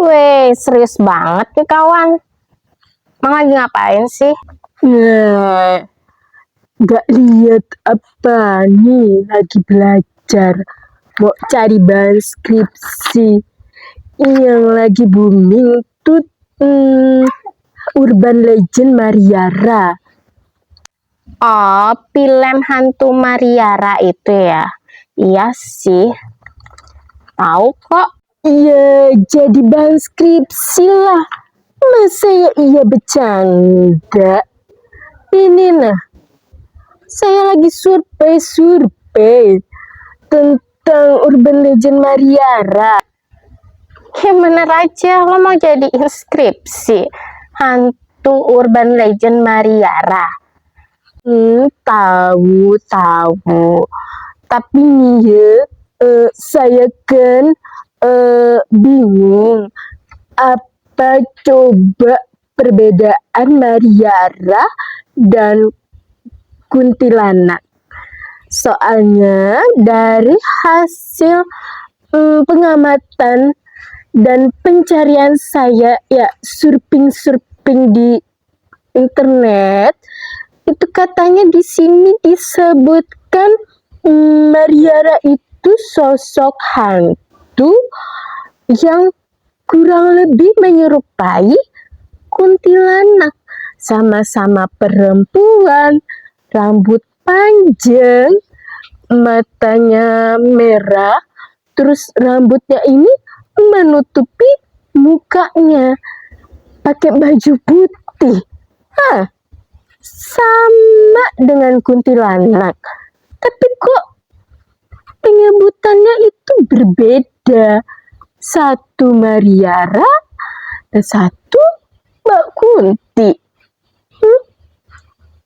Weh, serius banget nih kawan. Emang lagi ngapain sih? Nah, gak lihat apa nih, lagi belajar, mau cari bahan skripsi. Yang lagi booming tuh Urban Legend Mariara. Oh, film hantu Mariara itu ya? Iya sih. Tahu kok. Iya, jadi bahan skripsi lah. Masa ya iya bercanda? Ini nah, saya lagi survei tentang Urban Legend Mariara. Ya bener aja, lo mau jadi inskripsi hantu Urban Legend Mariara. Tahu. Tapi nih ya, saya kan bingung. Apa coba perbedaan Mariara dan kuntilanak? Soalnya dari hasil pengamatan dan pencarian saya, ya surfing di internet, itu katanya di sini disebutkan Mariara itu sosok hantu yang kurang lebih menyerupai kuntilanak, sama-sama perempuan, rambut panjang, matanya merah, terus rambutnya ini menutupi mukanya, pakai baju putih. Sama dengan kuntilanak, tapi kok penyebutannya itu berbeda. Satu Mariara dan satu Mbak Kunti.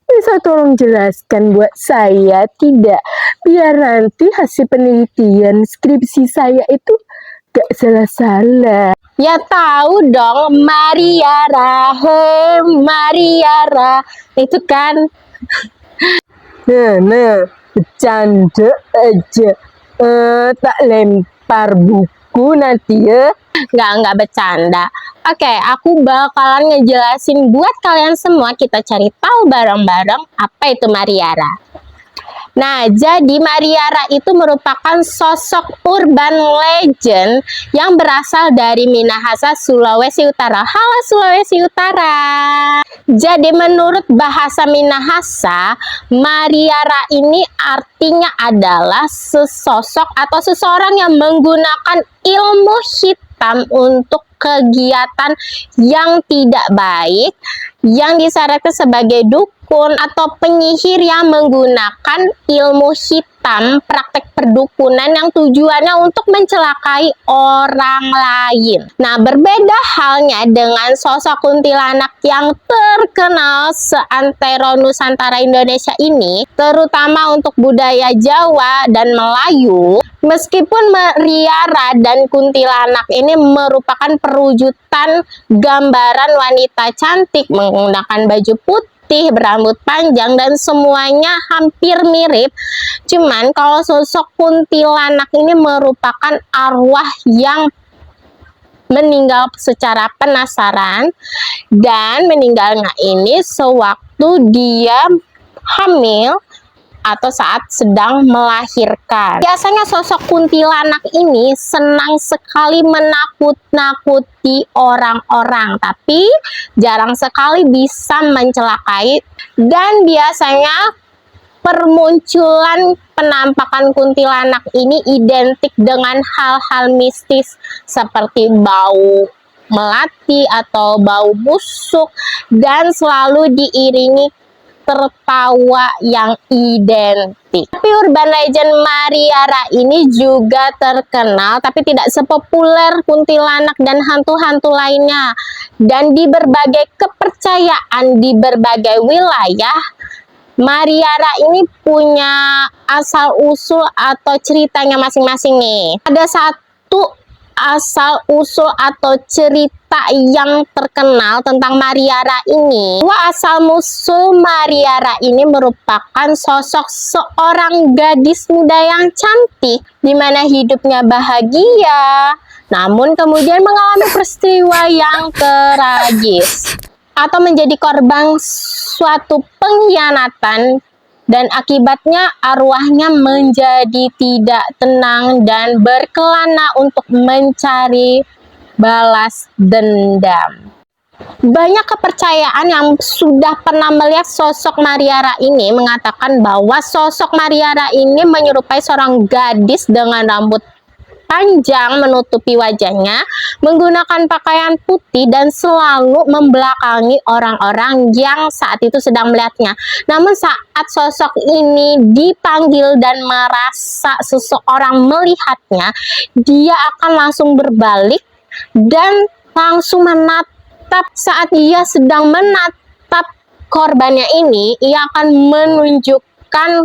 Bisa tolong jelaskan buat saya tidak? Biar nanti hasil penelitian skripsi saya itu gak salah-salah. Ya tahu dong, Mariara, Mariara. Itu kan. Nah, bercanda aja. Tak lempar buku nanti ya. Nggak bercanda. Oke, aku bakalan ngejelasin buat kalian semua, kita cari tahu bareng-bareng apa itu Mariara. Nah, jadi Mariara itu merupakan sosok urban legend yang berasal dari Minahasa, Sulawesi Utara. Halo Sulawesi Utara. Jadi menurut bahasa Minahasa, Mariara ini artinya adalah sesosok atau seseorang yang menggunakan ilmu hitam untuk kegiatan yang tidak baik, yang disyaratkan sebagai dukun atau penyihir yang menggunakan ilmu hitam, praktek perdukunan yang tujuannya untuk mencelakai orang lain. Nah, berbeda halnya dengan sosok kuntilanak yang terkenal seantero Nusantara Indonesia ini, terutama untuk budaya Jawa dan Melayu. Meskipun Mariara dan kuntilanak ini merupakan perwujudan gambaran wanita cantik menggunakan baju putih, berambut panjang, dan semuanya hampir mirip. Cuman kalau sosok kuntilanak ini merupakan arwah yang meninggal secara penasaran, dan meninggalnya ini sewaktu dia hamil atau saat sedang melahirkan. Biasanya sosok kuntilanak ini senang sekali menakut-nakuti orang-orang, tapi jarang sekali bisa mencelakai. Dan biasanya permunculan penampakan kuntilanak ini identik dengan hal-hal mistis seperti bau melati atau bau busuk, dan selalu diiringi tertawa yang identik. Tapi urban legend Mariara ini juga terkenal, tapi tidak sepopuler kuntilanak dan hantu-hantu lainnya. Dan di berbagai kepercayaan di berbagai wilayah, Mariara ini punya asal-usul atau ceritanya masing-masing nih. Ada satu asal usul atau cerita yang terkenal tentang Mariara ini. Asal musul Mariara ini merupakan sosok seorang gadis muda yang cantik, di mana hidupnya bahagia, namun kemudian mengalami peristiwa yang tragis atau menjadi korban suatu pengkhianatan, dan akibatnya arwahnya menjadi tidak tenang dan berkelana untuk mencari balas dendam. Banyak kepercayaan yang sudah pernah melihat sosok Mariara ini mengatakan bahwa sosok Mariara ini menyerupai seorang gadis dengan rambut panjang menutupi wajahnya, menggunakan pakaian putih dan selalu membelakangi orang-orang yang saat itu sedang melihatnya. Namun saat sosok ini dipanggil dan merasa seseorang melihatnya, dia akan langsung berbalik dan langsung menatap. Saat ia sedang menatap korbannya ini, ia akan menunjukkan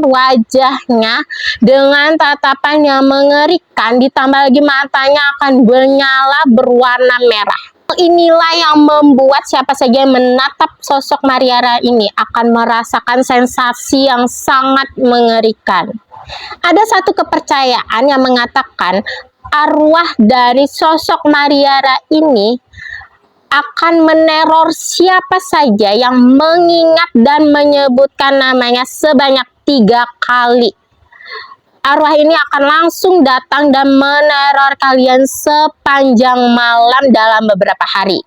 wajahnya dengan tatapan yang mengerikan, ditambah lagi matanya akan menyala berwarna merah. Inilah yang membuat siapa saja yang menatap sosok Mariara ini akan merasakan sensasi yang sangat mengerikan. Ada satu kepercayaan yang mengatakan arwah dari sosok Mariara ini akan meneror siapa saja yang mengingat dan menyebutkan namanya sebanyak 3 kali. Arwah ini akan langsung datang dan meneror kalian sepanjang malam dalam beberapa hari.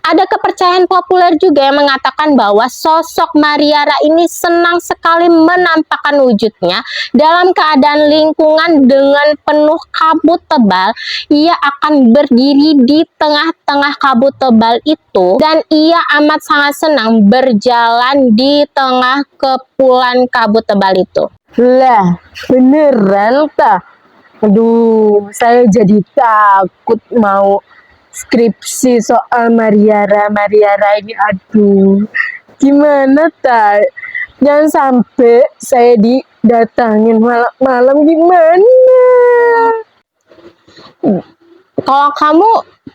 Ada kepercayaan populer juga yang mengatakan bahwa sosok Mariara ini senang sekali menampakkan wujudnya dalam keadaan lingkungan dengan penuh kabut tebal. Ia akan berdiri di tengah-tengah kabut tebal itu, dan ia amat sangat senang berjalan di tengah kepulan kabut tebal itu. Lah, beneran tak? Aduh, saya jadi takut mau skripsi soal Mariara ini. Aduh, gimana tak? Jangan sampai saya didatangin malam-malam, gimana? Kalau kamu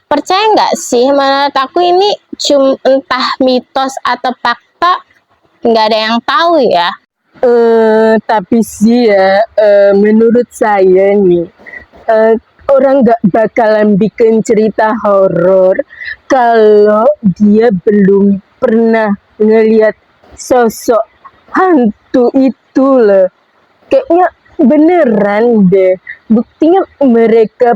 percaya nggak sih? Menurut aku ini entah mitos atau fakta, nggak ada yang tahu ya. Tapi sih ya, menurut saya nih, orang gak bakalan bikin cerita horor kalau dia belum pernah ngelihat sosok hantu itu loh. Kayaknya beneran deh. Buktinya mereka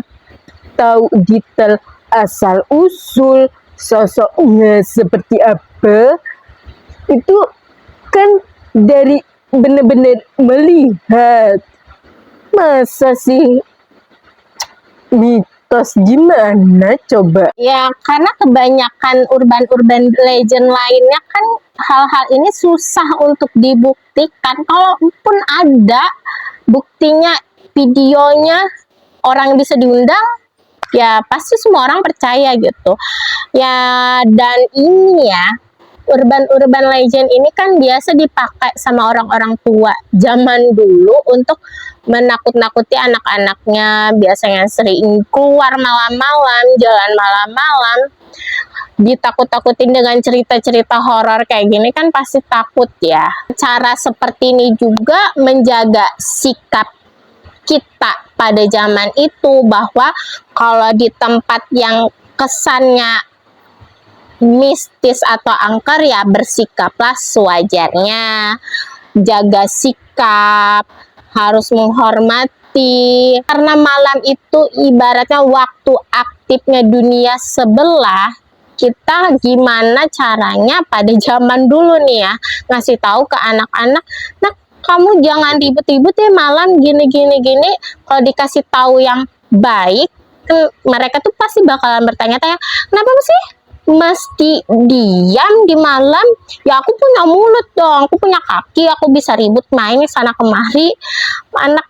tahu detail asal usul sosoknya seperti apa. Itu kan dari bener-bener melihat. Masa sih mitos, gimana coba? Ya, karena kebanyakan urban legend lainnya kan hal-hal ini susah untuk dibuktikan. Kalaupun ada buktinya, videonya, orang bisa diundang, ya pasti semua orang percaya gitu. Ya, dan ini ya, urban legend ini kan biasa dipakai sama orang-orang tua zaman dulu untuk menakut-nakuti anak-anaknya, biasanya sering keluar malam-malam, jalan malam-malam, ditakut-takutin dengan cerita-cerita horor kayak gini kan pasti takut ya. Cara seperti ini juga menjaga sikap kita pada zaman itu, bahwa kalau di tempat yang kesannya mistis atau angker, ya bersikaplah sewajarnya, jaga sikap, harus menghormati, karena malam itu ibaratnya waktu aktifnya dunia sebelah. Kita gimana caranya pada zaman dulu nih ya, ngasih tahu ke anak-anak, nah kamu jangan ribut-ribut ya malam gini. Kalau dikasih tahu yang baik, mereka tuh pasti bakalan bertanya-tanya, kenapa sih mesti diam di malam? Ya aku punya mulut dong, aku punya kaki, aku bisa ribut main sana kemari. Anak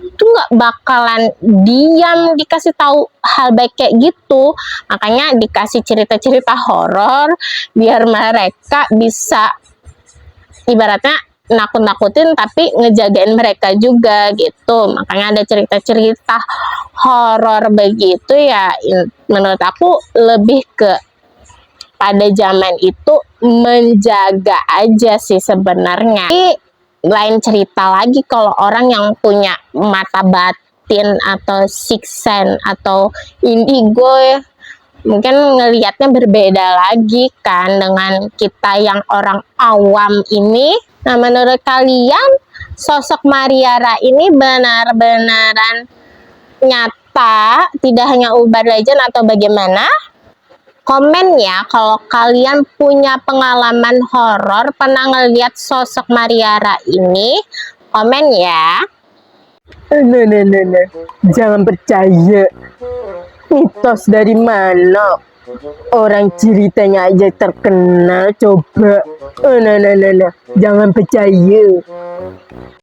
itu nggak bakalan diam dikasih tahu hal baik kayak gitu. Makanya dikasih cerita-cerita horor biar mereka bisa ibaratnya nakut-nakutin tapi ngejagain mereka juga gitu. Makanya ada cerita-cerita horor begitu ya, menurut aku lebih ke pada zaman itu menjaga aja sih sebenarnya. Tapi lain cerita lagi kalau orang yang punya mata batin atau sixth sense atau indigo ya, mungkin ngelihatnya berbeda lagi kan dengan kita yang orang awam ini. Nah, menurut kalian sosok Mariara ini benar-benaran nyata, tidak hanya urban legend atau bagaimana? Komen ya kalau kalian punya pengalaman horor pernah ngelihat sosok Mariara ini. Komen ya. Nah. Jangan percaya. Mitos dari mana? Orang ceritanya aja terkenal, coba. Nah. Jangan percaya.